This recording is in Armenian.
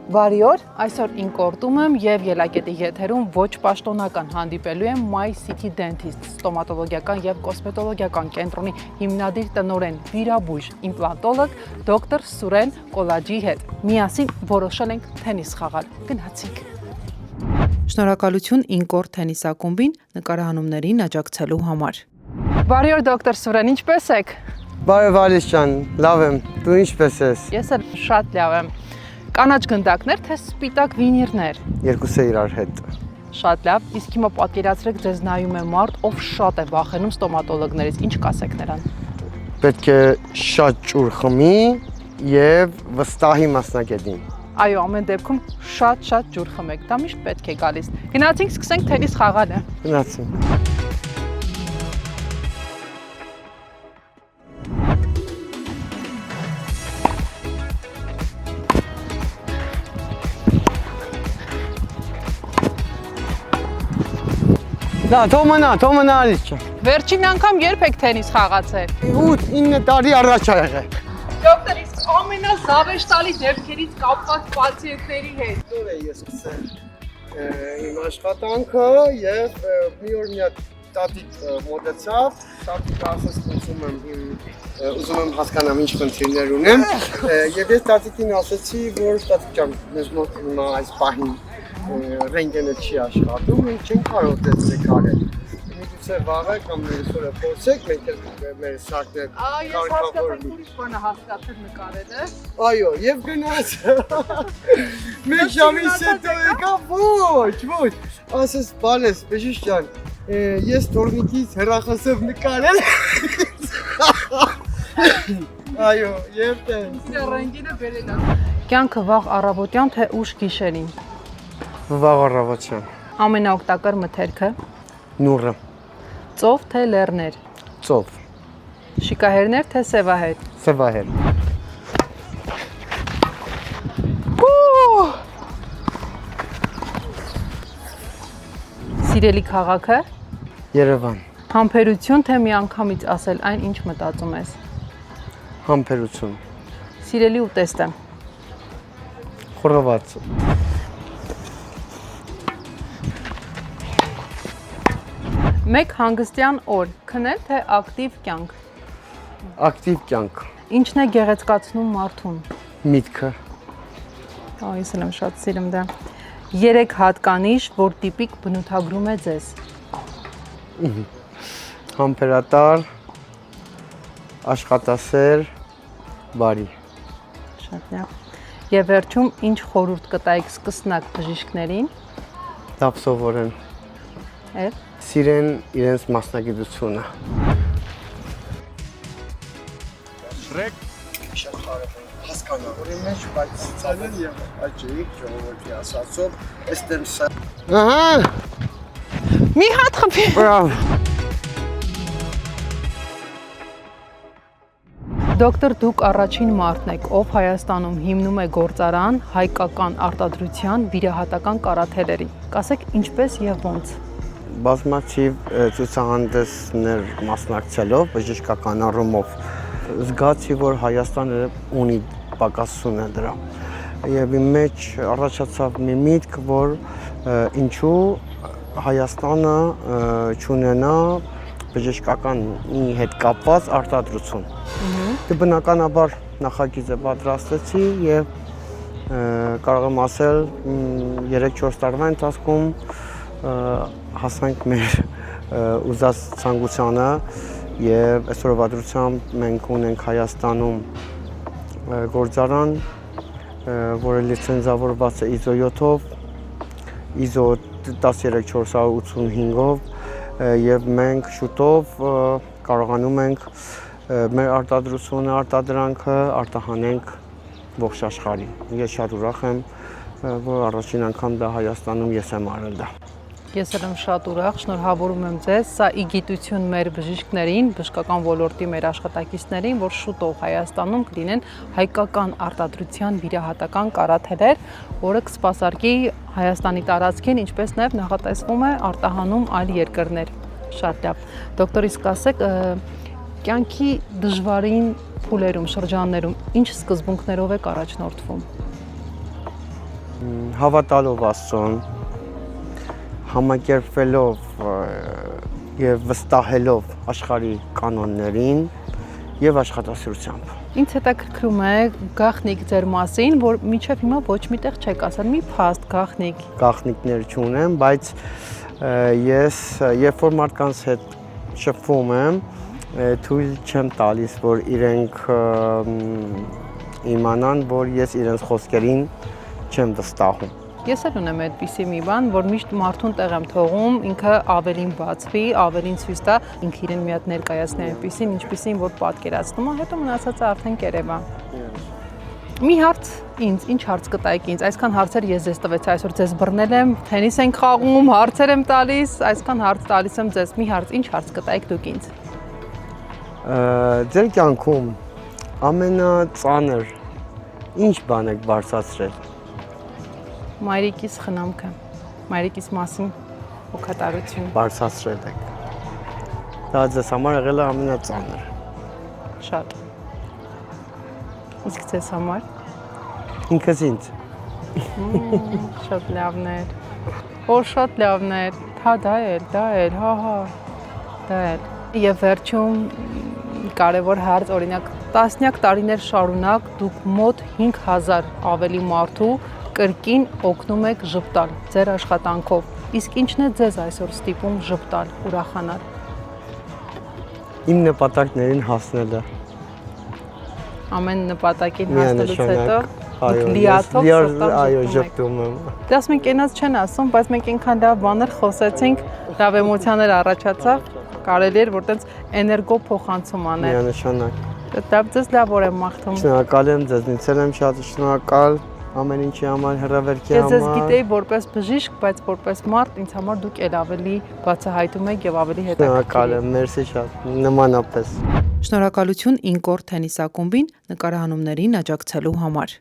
Բարի օր, այսօր ինկորտում եմ եւ Ելակետի եթերում ոչ պաշտոնական հանդիպելու եմ My City Dentist ստոմատոլոգիական եւ կոսմետոլոգիական կենտրոնի հիմնադիր տնօրեն, վիրաբույժ, իմպլանտոլոգ դոկտոր Սուրեն Կոլաջի հետ։ Միասին որոշել ենք թենիս խաղալ։ Գնացինք։ Շնորհակալություն Ինկորտ թենիսակումբին նկարահանումներին աջակցելու համար։ Բարի օր դոկտոր Սուրեն, ինչպե՞ս եք։ Բարի Վալիս ջան, լավ եմ, դու ինչպե՞ս ես։ Ես էլ շատ լավ եմ։ Կանաչ գնդակներ, թե սպիտակ վինիրներ։ Երկուսը իրար հետ։ Շատ լավ, իսկ հիմա պատկերացրեք ձեզ նայում է մարդ, ով շատ է վախենում ստոմատոլոգներից, ինչ կասեք նրան։ Պետք է շատ ջուր խմի եւ վստահի մասնագետին։ Այո, ամեն դեպքում շատ ջուր խմեք, դա միշտ պետք է գալիս։ Գնացինք, սկսենք թենիս խաղալը։ Գնացինք։ Դա թոմնա Ալիս ջան։ Վերջին անգամ երբ եք թենիս խաղացել։ 8-9 տարի առաջ ա եղել։ Դոկտոր, իսկ ամենազավեշտալի դեպքերից կապված պացիենտների հետ։ Դուր է ես սկսել իմ աշխատանքը եւ մի օր մի հատ տատիկ մոտեցավ, տատիկը ասաց ուզում եմ հասկանամ ինչ խնդիրներ ունեմ եւ ես տատիկին ասացի, որ տատիկ ջան, մեզ մոտ հիմա այս պահին ռենտգենը չի աշխատում, մենք չենք կարող տեսնել կարել։ Միգուցե վաղը կամ այսօրը փորձեք, մենք էլ մեր սարքներ կարգավորվի։ Ուրիշ բանը հասկացել նկարելը։ Այո, եւ գնաց։ Մեկ ժամից հետո եկա, ոչ, ասես բալես, բեժիշկ ջան, ես տորնիկից հեռախոսով նկարել։ Այո, եւ տենց։ Իրա ռենտգենը բերել է։ Կյանքը վաղ առավոտյան թե ուշ գիշերին։ Վաղ առավոտյան։ Ամենաօգտակար մթերքը։ Նուռը։ Ծով թե լեռներ։ Ծով։ Շիկահերներ թե սևահեր։ Սևահեր։ Սիրելի քաղաքը։ Երևան։ Համբերություն թե միանգամից ասել այն, ինչ մտածում ես։ Համբերություն։ Սիրելի ուտեստը։ Խորոված։ Մեկ հանգստյան օր, քնել թե ակտիվ կյանք։ Ակտիվ կյանք։ Ինչն է գեղեցկացնում մարդուն։ Միտքը։ Ես եմ շատ սիրում դա։ 3 հատկանիշ, որ տիպիկ բնութագրում է ձեզ։ Համբերատար, աշխատասեր, բարի։ Շատ լավ։ Եվ վերջում ինչ խորհուրդ կտայիք սկսնակ բժիշկներին։ Լավ սովորեն։ Եվ Սիրեն իրենց մասնագիտությունը։ Շրեք Շատ կարևոր է հասկանալ, որ իմ մեջ բայց ցավեն եւ աճիկ ժողովրդի ասածով էստեմ սա։ Ահա։ մի հատ խփի։ Բրավ։ Դոկտոր, դուք առաջին մարդն եք, ով Հայաստանում հիմնում է գործարան հայկական արտադրության վիրահատական կարաթելերի։ Կասեք ինչպես եւ ոնց։ Բազմաթիվ ցուցահանդեսներ մասնակցելով բժշկական առումով զգացի, որ Հայաստանը ունի պակասություն է դրա։ Եվ իմ մեջ առաջացավ մի միտք, որ ինչու Հայաստանը չունենա բժշկականի հետ կապված արտադրություն։ Դե բնականաբար նախագիծը պատրաստեցի եւ կարող եմ ասել 3-4 տարվա ընթացքում հասանք մեր ուզած ցանկությանը եւ այսօրվա դրությամբ մենք ունենք Հայաստանում գործարան, որը լիցենզավորված է ISO 7-ով, ISO 13485-ով եւ մենք շուտով կարողանում ենք մեր արտադրությունը, արտադրանքը արտահանենք ողջ աշխարհին։ Ես շատ ուրախ եմ, որ առաջին անգամ դա Հայաստանում ես եմ արել դա։ Ես եմ շատ ուրախ, շնորհավորում եմ ձեզ, սա ի գիտություն մեր բժիշկներին, բժշկական ոլորտի մեր աշխատակիցներին, որ շուտով Հայաստանում կլինեն հայկական արտադրության վիրահատական կարաթելեր, որը կսպասարկի Հայաստանի տարածքին, ինչպես նաև նախատեսվում է արտահանում այլ երկրներ։ Շատ լավ։ Դոկտոր, իսկ ասեք, կյանքի դժվարին փուլերում, շրջաններում ինչ սկզբունքներով եք առաջնորդվում։ Հավատալով Աստծուն, համակերպվելով եւ վստահելով աշխարհի կանոններին եւ աշխատասիրությամբ։ Ինձ հետաքրքրում է գաղտնիք ձեր մասին, որ մինչև հիմա ոչ միտեղ չեք ասել, մի փաստ գաղտնիք։ Գաղտնիքներ չունեմ, բայց ես երբ որ մարդկանց հետ շփվում եմ, թույլ չեմ տալիս, որ իրենք իմանան, որ ես իրենց խոսքերին չեմ վստահում։ Ես էլ ունեմ այդպիսի մի բան, որ միշտ մարդուն տեղ եմ թողում, ինքը ավելին բացվի, ավելին ցույց տա, ինքը իրեն մի հատ ներկայացնի այնպիսին, ինչպիսին որ պատկերացնում է, հետո մնացածը արդեն կերևա։ Մի հարց ինձ, ինչ հարց կտայիք ինձ, այսքան հարցեր ես ձեզ տվեցի, այսօր ձեզ բռնել եմ, թենիս ենք խաղում, հարցեր եմ տալիս, այսքան հարց տալիս եմ ձեզ, մի հարց, ինչ հարց կտայիք դուք ինձ։ Ձեր կյանքում ամենածանր ինչ բան եք բարձրացրել։ Մայրիկիս խնամքը, մայրիկիս մասին հոգատարություն։ Բարձրացրել եք։ Դա ձեզ համար եղել է ամենածանր։ Շատ։ Իսկ ձեզ համար։ Ինքս ինձ։ Շատ լավն էր։ Որ շատ լավն էր։ Հա դա էլ, հա։ Դա էլ։ Եվ վերջում կարևոր հարց, օրինակ, տասնյակ տարիներ շարունակ դուք մոտ 5000 ավելի մարդու կրկին օգնում եք ժպտալ ձեր աշխատանքով։ Իսկ ինչն է ձեզ այսօր ստիպում ժպտալ, ուրախանալ։ Իմ նպատակներին հասնելը։ Ամեն նպատակին հասնելուց հետո Այո, լիաթով ժպտում եմ։ Դե ասում են կենաց չեն ասում, բայց մենք այնքան լավ բաներ խոսեցինք, լավ էմոցիաներ առաջացավ, կարելի էր որ տենց էներգո փոխանցում անել։ Միանշանակ։ Դա ձեզ լավ օր եմ մաղթում։ Շնորհակալ եմ, ձեզնից եմ շատ շնորհակալ ամեն ինչի համար, հրավերքի համար։ Ես ձեզ գիտեի որպես բժիշկ, բայց որպես մարդ ինձ համար դուք էլ ավելի բացահայտում եք եւ ավելի հետաքրքիր։ Շնորհակալ եմ, մերսի շատ, նմանապես։ Շնորհակալություն Ինկոր թենիս ակումբին նկարահանումներին աջակցելու համար։